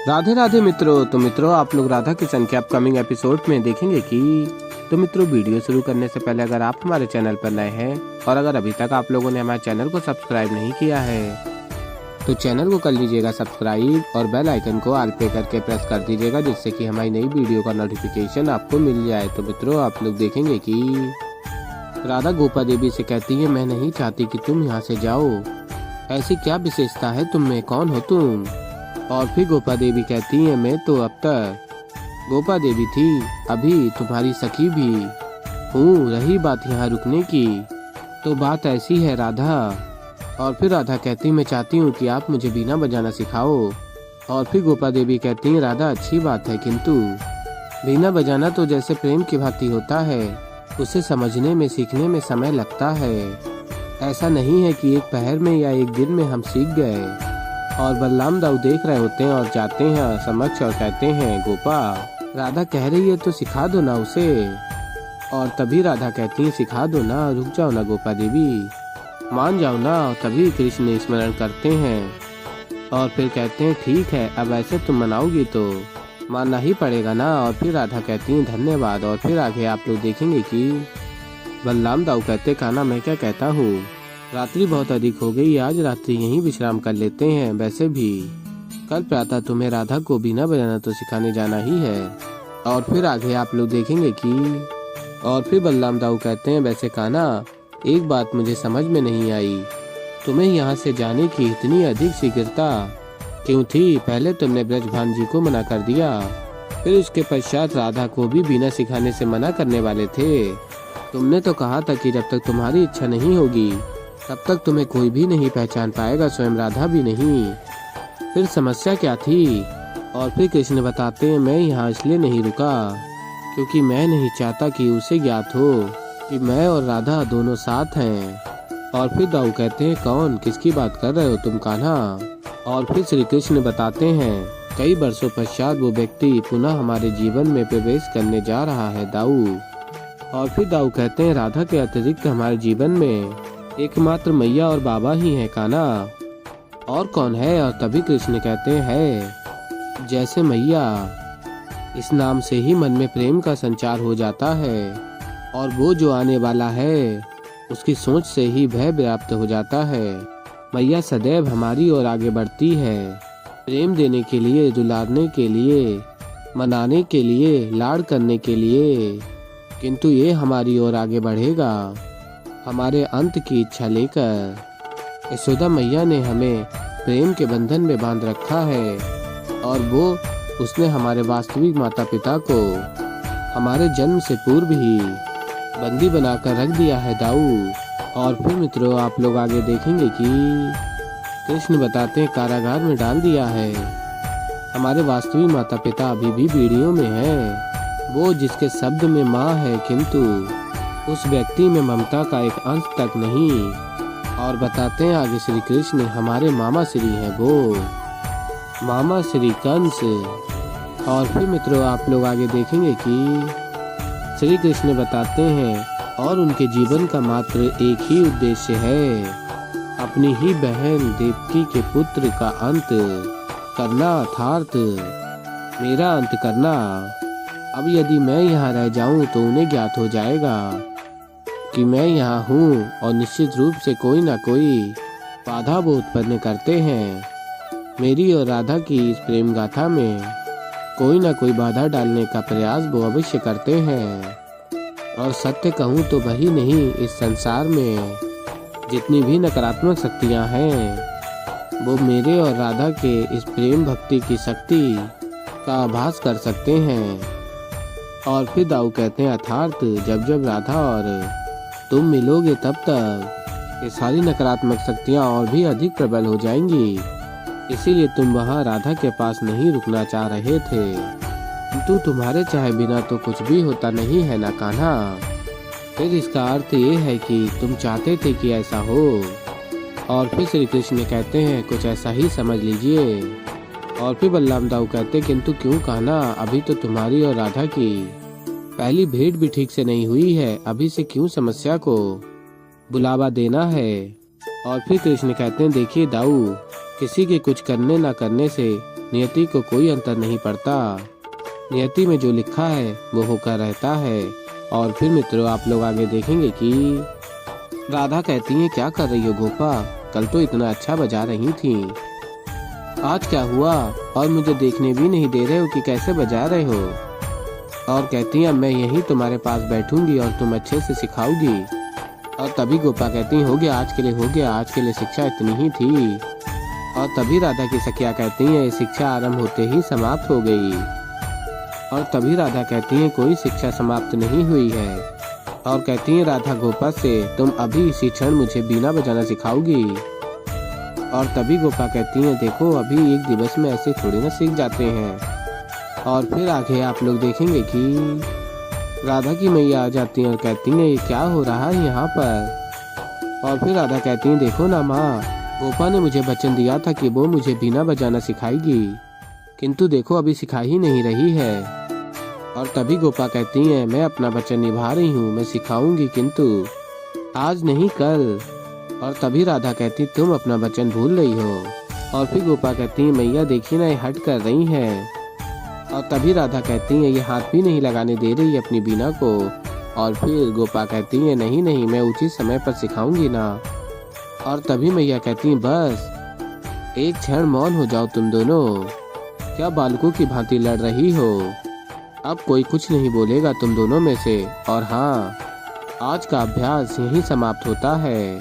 राधे राधे मित्रों। तो मित्रों, आप लोग राधा किशन के अपकमिंग एपिसोड में देखेंगे कि मित्रों, वीडियो शुरू करने से पहले अगर आप हमारे चैनल पर नए हैं और अगर अभी तक आप लोगों ने हमारे चैनल को सब्सक्राइब नहीं किया है तो चैनल को कर लीजिएगा सब्सक्राइब और बेल आइकन को ऑल पे करके प्रेस कर दीजिएगा, जिससे कि हमारी नई वीडियो का नोटिफिकेशन आपको मिल जाए। तो मित्रों, आप लोग देखेंगे कि राधा गोपा देवी से कहती है, मैं नहीं चाहती कि तुम यहाँ से जाओ, ऐसी क्या विशेषता है तुम में, कौन हो तुम? और फिर गोपा देवी कहती है, मैं तो अब तक गोपा देवी थी, अभी तुम्हारी सखी भी हूँ। रही बात यहाँ रुकने की, तो बात ऐसी है राधा। और फिर राधा कहती, मैं चाहती हूँ कि आप मुझे बीना बजाना सिखाओ। और फिर गोपा देवी कहती है, राधा अच्छी बात है, किंतु बीना बजाना तो जैसे प्रेम की भांति होता है, उसे समझने में सीखने में समय लगता है। ऐसा नहीं है कि एक पहर में या एक दिन में हम सीख गए। और बलराम दाऊ देख रहे होते हैं और जाते हैं समक्ष और कहते हैं, गोपा राधा कह रही है तो सिखा दो ना उसे। और तभी राधा कहती है, सिखा दो ना, रुक जाओ ना गोपा देवी, मान जाओ ना। और तभी कृष्ण स्मरण करते हैं और फिर कहते हैं, ठीक है, अब ऐसे तुम मनाओगी तो मानना ही पड़ेगा ना। और फिर राधा कहती है, धन्यवाद। और फिर आगे आप लोग देखेंगे कि बलराम दाऊ कहते, कान्हा मैं क्या कहता हूँ, रात्रि बहुत अधिक हो गई, आज रात्रि यहीं विश्राम कर लेते हैं। वैसे भी कल प्रातः तुम्हें राधा को बीना बजाना तो सिखाने जाना ही है। और फिर आगे आप लोग देखेंगे कि और फिर बलराम दाऊ कहते हैं, वैसे कान्हा एक बात मुझे समझ में नहीं आई, तुम्हें यहाँ से जाने की इतनी अधिक शीघ्रता क्यों थी? पहले तुमने ब्रजभान जी को मना कर दिया, फिर उसके पश्चात राधा को भी बीना सिखाने से मना करने वाले थे। तुमने तो कहा था कि जब तक तुम्हारी इच्छा नहीं होगी तब तक तुम्हें कोई भी नहीं पहचान पाएगा, स्वयं राधा भी नहीं। फिर समस्या क्या थी? और फिर कृष्ण बताते हैं, मैं यहाँ इसलिए नहीं रुका क्योंकि मैं नहीं चाहता कि उसे ज्ञात हो कि मैं और राधा दोनों साथ हैं। और फिर दाऊ कहते हैं, कौन, किसकी बात कर रहे हो तुम कान्हा? और फिर श्री कृष्ण बताते हैं, कई वर्षों पश्चात वो व्यक्ति पुनः हमारे जीवन में प्रवेश करने जा रहा है दाऊ। और फिर दाऊ कहते हैं, राधा के अतिरिक्त हमारे जीवन में एकमात्र मैया और बाबा ही है कान्हा, और कौन है? और तभी कृष्ण कहते हैं, जैसे मैया, इस नाम से ही मन में प्रेम का संचार हो जाता है, और वो जो आने वाला है उसकी सोच से ही भय व्याप्त हो जाता है। मैया सदैव हमारी ओर आगे बढ़ती है, प्रेम देने के लिए, दुलारने के लिए, मनाने के लिए, लाड़ करने के लिए, किंतु ये हमारी ओर आगे बढ़ेगा हमारे अंत की इच्छा लेकर। यशोदा मैया ने हमें प्रेम के बंधन में बांध रखा है, और वो उसने हमारे वास्तविक माता पिता को हमारे जन्म से पूर्व ही बंदी बनाकर रख दिया है दाऊ। और फिर मित्रों, आप लोग आगे देखेंगे कि कृष्ण बताते हैं, कारागार में डाल दिया है। हमारे वास्तविक माता पिता अभी भी बीड़ियों में हैं। वो जिसके शब्द में माँ है, किंतु उस व्यक्ति में ममता का एक अंश तक नहीं। और बताते हैं आगे श्री कृष्ण, हमारे मामा श्री हैं वो, मामा श्री कंस। और फिर मित्रों, आप लोग आगे देखेंगे कि श्री कृष्ण बताते हैं, और उनके जीवन का मात्र एक ही उद्देश्य है, अपनी ही बहन देवकी के पुत्र का अंत करना, अर्थात मेरा अंत करना। अब यदि मैं यहाँ रह जाऊं तो उन्हें ज्ञात हो जाएगा कि मैं यहाँ हूँ, और निश्चित रूप से कोई ना कोई बाधा वो उत्पन्न करते हैं। मेरी और राधा की इस प्रेम गाथा में कोई ना कोई बाधा डालने का प्रयास वो अवश्य करते हैं। और सत्य कहूँ तो वही नहीं, इस संसार में जितनी भी नकारात्मक शक्तियाँ हैं वो मेरे और राधा के इस प्रेम भक्ति की शक्ति का आभास कर सकते हैं। और फिर दाऊ कहते हैं, अर्थात जब जब राधा और तुम मिलोगे तब तक ये सारी नकारात्मक शक्तियाँ और भी अधिक प्रबल हो जाएंगी। इसीलिए तुम वहाँ राधा के पास नहीं रुकना चाह रहे थे, किंतु तुम्हारे चाहे बिना तो कुछ भी होता नहीं है ना कान्हा। फिर इसका अर्थ ये है कि तुम चाहते थे कि ऐसा हो। और फिर श्री कृष्ण कहते हैं, कुछ ऐसा ही समझ लीजिए। और फिर बलराम दाऊ कहते, किंतु क्यों कान्हा, अभी तो तुम्हारी और राधा की पहली भेंट भी ठीक से नहीं हुई है, अभी से क्यों समस्या को बुलावा देना है? और फिर कृष्ण कहते हैं, देखिए दाऊ, किसी के कुछ करने ना करने से नियति को कोई अंतर नहीं पड़ता। नियति में जो लिखा है वो होकर रहता है। और फिर मित्रों आप लोग आगे देखेंगे कि राधा कहती है, क्या कर रही हो गोपा, कल तो इतना अच्छा बजा रही थी, आज क्या हुआ और मुझे देखने भी नहीं दे रहे हो कि कैसे बजा रहे हो। और कहती है, मैं यहीं तुम्हारे पास बैठूंगी और तुम अच्छे से सिखाओगी। और तभी गोपा कहती है, हो गया आज के लिए, हो गया आज के लिए, शिक्षा इतनी ही थी। और तभी राधा की सखिया कहती है, शिक्षा आरंभ होते ही समाप्त हो गई। और तभी राधा कहती है, कोई शिक्षा समाप्त नहीं हुई है। और कहती है राधा गोपा से, तुम अभी इसी क्षण मुझे बीना बजाना सिखाओगी। और तभी गोपा कहती है, देखो अभी एक दिवस में ऐसे थोड़ी ना सीख जाते हैं। और फिर आगे आप लोग देखेंगे कि राधा की मैया आ जाती हैं और कहती हैं, ये क्या हो रहा है यहाँ पर। और फिर राधा कहती हैं, देखो ना माँ, गोपा ने मुझे वचन दिया था कि वो मुझे बीना बजाना सिखाएगी, किंतु देखो अभी सिखा ही नहीं रही है। और तभी गोपा कहती हैं, मैं अपना वचन निभा रही हूँ, मैं सिखाऊंगी किंतु आज नहीं कल। और तभी राधा कहती, तुम अपना वचन भूल रही हो। और फिर गोपा कहती है, मैया देखिए ना, ये हट कर रही हैं। और तभी राधा कहती है, ये हाथ भी नहीं लगाने दे रही अपनी बीना को। और फिर गोपा कहती है, नहीं नहीं, मैं उचित समय पर सिखाऊंगी ना। और तभी मैया कहती है, बस एक क्षण मौन हो जाओ तुम दोनों, क्या बालकों की भांति लड़ रही हो। अब कोई कुछ नहीं बोलेगा तुम दोनों में से। और हाँ, आज का अभ्यास यहीं समाप्त होता है।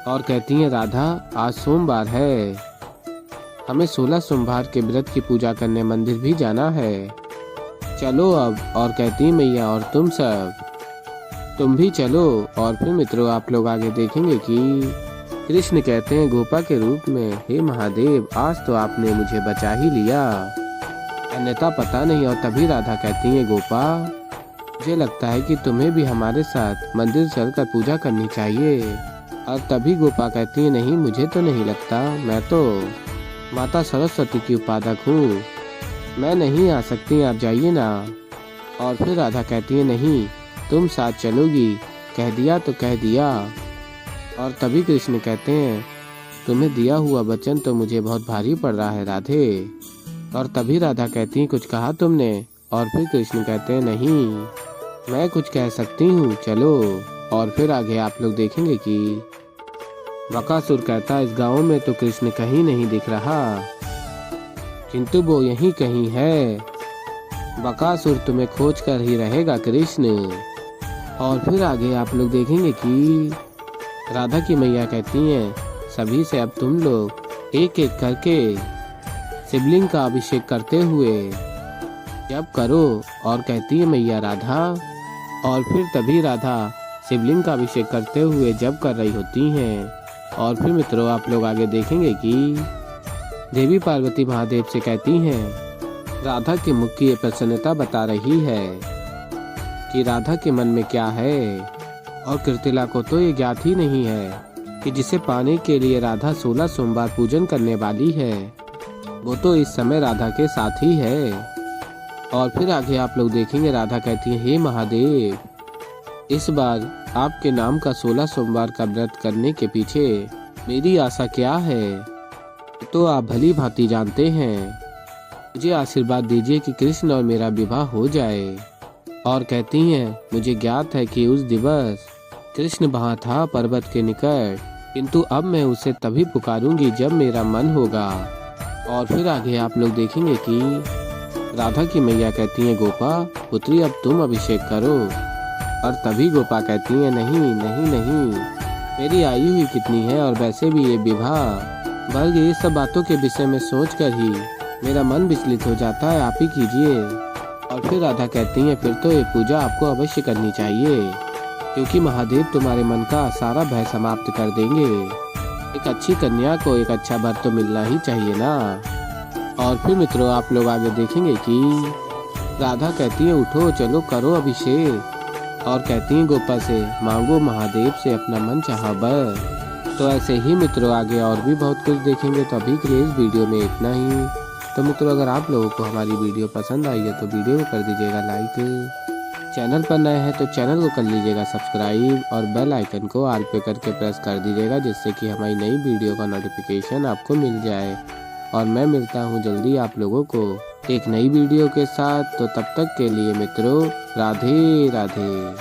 और कहती है, राधा आज सोमवार है, हमें 16 सोमवार के व्रत की पूजा करने मंदिर भी जाना है, चलो अब। और कहती मैया, और तुम सब, तुम भी चलो। और फिर मित्रों आप लोग आगे देखेंगे कि कृष्ण कहते हैं गोपा के रूप में, हे महादेव, आज तो आपने मुझे बचा ही लिया, अन्यथा पता नहीं। और तभी राधा कहती है, गोपा मुझे लगता है कि तुम्हें भी हमारे साथ मंदिर चलकर पूजा करनी चाहिए। और तभी गोपा कहती है, नहीं मुझे तो नहीं लगता, मैं तो माता सरस्वती की उपासक हूँ, मैं नहीं आ सकती, आप जाइए ना। और फिर राधा कहती है, नहीं तुम साथ चलोगी, कह दिया तो कह दिया। और तभी कृष्ण कहते हैं, तुम्हें दिया हुआ वचन तो मुझे बहुत भारी पड़ रहा है राधे। और तभी राधा कहती है, कुछ कहा तुमने। और फिर कृष्ण कहते हैं, नहीं मैं कुछ कह सकती हूँ, चलो। और फिर आगे आप लोग देखेंगे कि बकासुर कहता है, इस गांव में तो कृष्ण कहीं नहीं दिख रहा, किंतु वो यहीं कहीं है, बकासुर तुम्हें खोज कर ही रहेगा कृष्ण। और फिर आगे आप लोग देखेंगे कि राधा की मैया कहती हैं, सभी से अब तुम लोग एक एक करके शिवलिंग का अभिषेक करते हुए जप करो। और कहती है मैया राधा। और फिर तभी राधा शिवलिंग का अभिषेक करते हुए जप कर रही होती हैं। और फिर मित्रों आप लोग आगे देखेंगे कि देवी पार्वती महादेव से कहती हैं, राधा के मुख की ये प्रसन्नता बता रही है कि राधा के मन में क्या है। और कृतिला को तो ये ज्ञात ही नहीं है कि जिसे पाने के लिए राधा 16 सोमवार पूजन करने वाली है, वो तो इस समय राधा के साथ ही है। और फिर आगे आप लोग देखेंगे राधा कहती है, हे महादेव, इस बार आपके नाम का 16 सोमवार का व्रत करने के पीछे मेरी आशा क्या है, तो आप भली भांति जानते हैं। मुझे आशीर्वाद दीजिए कि कृष्ण और मेरा विवाह हो जाए। और कहती हैं, मुझे ज्ञात है कि उस दिवस कृष्ण वहाँ था पर्वत के निकट, किंतु अब मैं उसे तभी पुकारूंगी जब मेरा मन होगा। और फिर आगे आप लोग देखेंगे कि राधा की मैया कहती हैं, गोपा पुत्री अब तुम अभिषेक करो। और तभी गोपा कहती है, नहीं नहीं नहीं, मेरी आयु ही कितनी है, और वैसे भी ये विवाह बल्कि ये सब बातों के विषय में सोचकर ही मेरा मन विचलित हो जाता है, आप ही कीजिए। और फिर राधा कहती हैं, फिर तो ये पूजा आपको अवश्य करनी चाहिए, क्योंकि महादेव तुम्हारे मन का सारा भय समाप्त कर देंगे। एक अच्छी कन्या को एक अच्छा वर तो मिलना ही चाहिए ना। और फिर मित्रों आप लोग आगे देखेंगे कि राधा कहती है, उठो चलो करो अभिषेक। और कहती हैं गोपा से, मांगो महादेव से अपना मन चाहा वर। तो ऐसे ही मित्रों आगे और भी बहुत कुछ देखेंगे। तो अभी के लिए इस वीडियो में इतना ही। तो मित्रों अगर आप लोगों को हमारी वीडियो पसंद आई है तो वीडियो को कर दीजिएगा लाइक, चैनल पर नए हैं तो चैनल को कर लीजिएगा सब्सक्राइब, और बेल आइकन को ऑल पे करके प्रेस कर दीजिएगा, जिससे कि हमारी नई वीडियो का नोटिफिकेशन आपको मिल जाए। और मैं मिलता हूँ जल्दी आप लोगों को एक नई वीडियो के साथ। तो तब तक के लिए मित्रों राधे राधे।